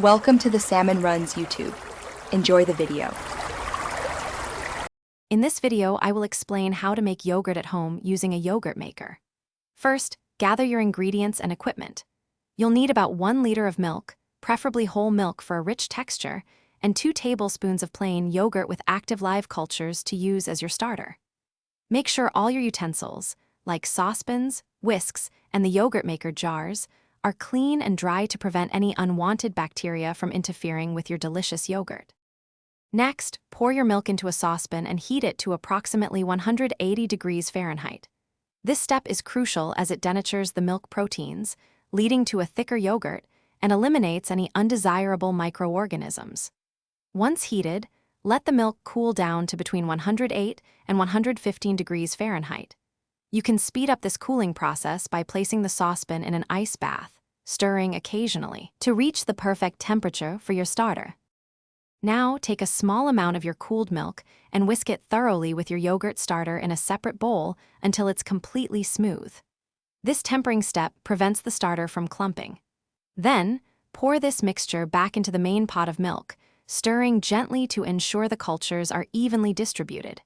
Welcome to the Salmon Runs YouTube. Enjoy the video. In this video, I will explain how to make yogurt at home using a yogurt maker. First, gather your ingredients and equipment. You'll need about 1 liter of milk, preferably whole milk for a rich texture, and 2 tablespoons of plain yogurt with active live cultures to use as your starter. Make sure all your utensils, like saucepans, whisks, and the yogurt maker jars, are clean and dry to prevent any unwanted bacteria from interfering with your delicious yogurt. Next, pour your milk into a saucepan and heat it to approximately 180 degrees Fahrenheit. This step is crucial as it denatures the milk proteins, leading to a thicker yogurt, and eliminates any undesirable microorganisms. Once heated, let the milk cool down to between 108 and 115 degrees Fahrenheit. You can speed up this cooling process by placing the saucepan in an ice bath, stirring occasionally, to reach the perfect temperature for your starter. Now, take a small amount of your cooled milk and whisk it thoroughly with your yogurt starter in a separate bowl until it's completely smooth. This tempering step prevents the starter from clumping. Then, pour this mixture back into the main pot of milk, stirring gently to ensure the cultures are evenly distributed.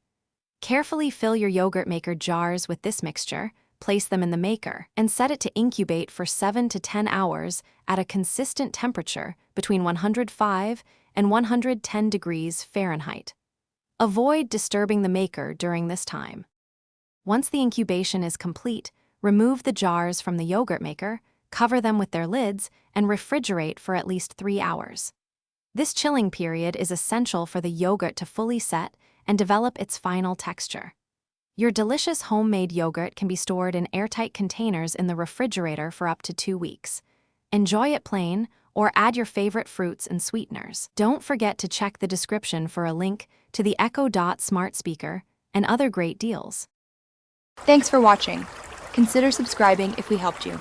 Carefully fill your yogurt maker jars with this mixture, place them in the maker, and set it to incubate for 7 to 10 hours at a consistent temperature between 105 and 110 degrees Fahrenheit. Avoid disturbing the maker during this time. Once the incubation is complete, remove the jars from the yogurt maker, cover them with their lids, and refrigerate for at least 3 hours. This chilling period is essential for the yogurt to fully set and develop its final texture. Your delicious homemade yogurt can be stored in airtight containers in the refrigerator for up to 2 weeks. Enjoy it plain, or add your favorite fruits and sweeteners. Don't forget to check the description for a link to the Echo Dot smart speaker and other great deals. Thanks for watching. Consider subscribing if we helped you.